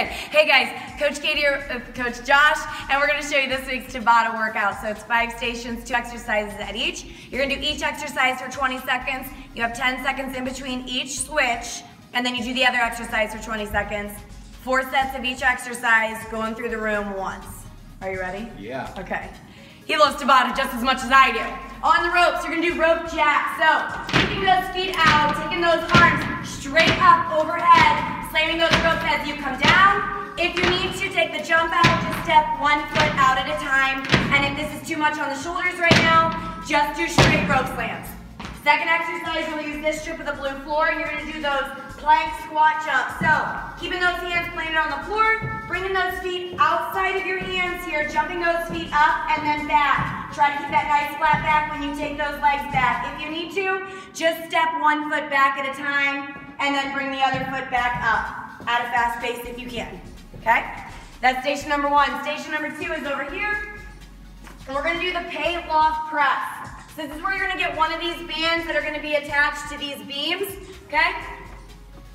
Hey guys, Coach Katie here with Coach Josh, and we're going to show you this week's Tabata workout. So it's 5 stations, 2 exercises at each. You're going to do each exercise for 20 seconds. You have 10 seconds in between each switch, and then you do the other exercise for 20 seconds. 4 sets of each exercise, going through the room once. Are you ready? Yeah. Okay. He loves Tabata just as much as I do. On the ropes, you're going to do rope jacks. So keeping those feet out, taking those arms straight up overhead, slamming those ropes as you come down. If you need to, take the jump out, just step 1 foot out at a time. And if this is too much on the shoulders right now, just do straight rope slams. Second exercise, you'll use this strip of the blue floor, and you're going to do those plank squat jumps. So keeping those hands planted on the floor, bringing those feet outside of your hands here, jumping those feet up and then back. Try to keep that nice flat back when you take those legs back. If you need to, just step 1 foot back at a time and then bring the other foot back up at a fast pace if you can. Okay? That's station number 1. Station number 2 is over here. And we're going to do the Pallof press. So this is where you're going to get one of these bands that are going to be attached to these beams. Okay?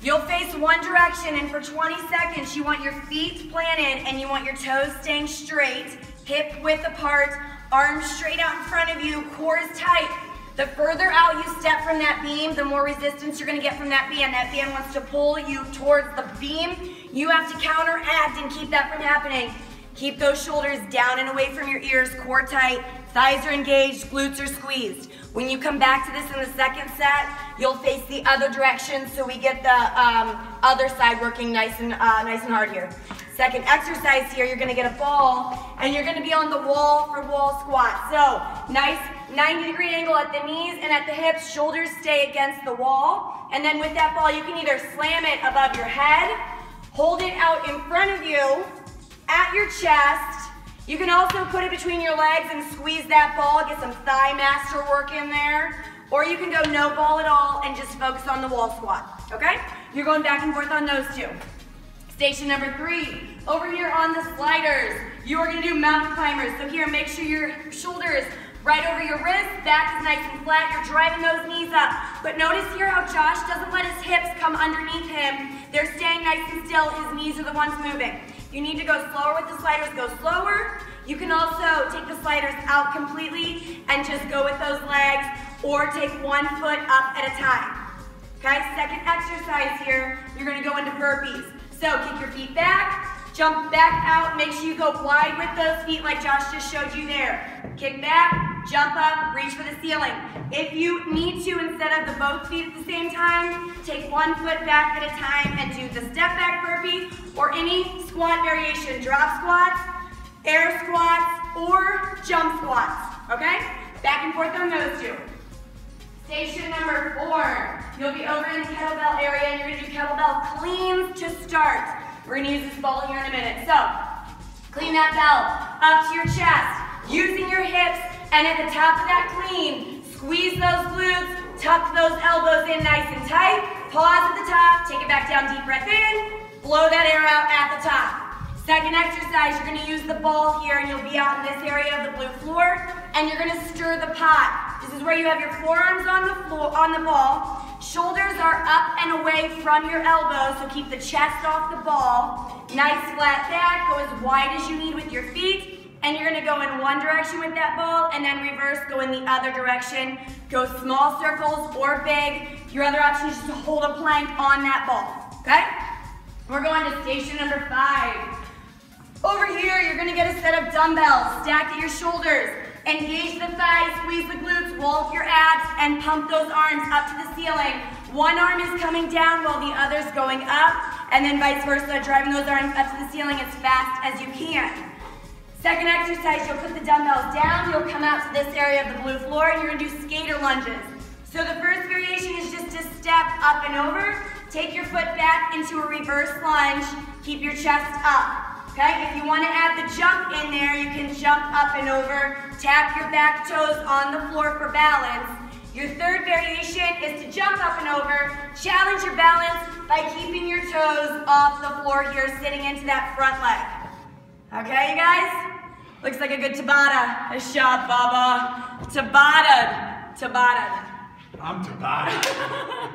You'll face one direction, and for 20 seconds, you want your feet planted and you want your toes staying straight, hip width apart, arms straight out in front of you, core is tight. The further out you step from that beam, the more resistance you're going to get from that band. That band wants to pull you towards the beam. You have to counteract and keep that from happening. Keep those shoulders down and away from your ears, core tight, thighs are engaged, glutes are squeezed. When you come back to this in the second set, you'll face the other direction so we get the other side working nice and hard here. Second exercise here, you're going to get a ball and you're going to be on the wall for wall squat. So nice 90-degree angle at the knees and at the hips, shoulders stay against the wall. And then with that ball, you can either slam it above your head, hold it out in front of you, at your chest. You can also put it between your legs and squeeze that ball, get some thigh master work in there. Or you can go no ball at all and just focus on the wall squat, okay? You're going back and forth on those 2. Station number 3, over here on the sliders, you are gonna do mountain climbers. So here, make sure your shoulders right over your wrists, back is nice and flat, you're driving those knees up. But notice here how Josh doesn't let his hips come underneath him. They're staying nice and still, his knees are the ones moving. You need to go slower with the sliders, go slower. You can also take the sliders out completely and just go with those legs, or take 1 foot up at a time. Okay, second exercise here, you're gonna go into burpees. So kick your feet back, jump back out, make sure you go wide with those feet like Josh just showed you there. Kick back, jump up, reach for the ceiling. If you need to, instead of the both feet at the same time, take 1 foot back at a time and do the step back burpee or any squat variation, drop squats, air squats, or jump squats, okay? Back and forth on those 2. Station number 4, you'll be over in the kettlebell area and you're gonna do kettlebell cleans to start. We're gonna use this ball here in a minute. So, clean that bell up to your chest, using your hips, and at the top of that clean, squeeze those glutes, tuck those elbows in nice and tight, pause at the top, take it back down, deep breath in, blow that air out at the top. Second exercise, you're gonna use the ball here and you'll be out in this area of the blue floor and you're gonna stir the pot. This is where you have your forearms on the floor, on the ball. Shoulders are up and away from your elbows, so keep the chest off the ball. Nice flat back, go as wide as you need with your feet. And you're gonna go in one direction with that ball and then reverse, go in the other direction. Go small circles or big. Your other option is just to hold a plank on that ball, okay? We're going to station number 5. Over here, you're gonna get a set of dumbbells stacked at your shoulders. Engage the thighs, squeeze the glutes, wall up your abs, and pump those arms up to the ceiling. One arm is coming down while the other's going up, and then vice versa, driving those arms up to the ceiling as fast as you can. Second exercise, you'll put the dumbbells down, you'll come out to this area of the blue floor, and you're gonna do skater lunges. So the first variation is just to step up and over, take your foot back into a reverse lunge, keep your chest up. Okay, if you want to add the jump in there, you can jump up and over, tap your back toes on the floor for balance. Your third variation is to jump up and over, challenge your balance by keeping your toes off the floor here, sitting into that front leg. Okay, you guys? Looks like a good Tabata. Nice job, Baba. Tabata. I'm Tabata.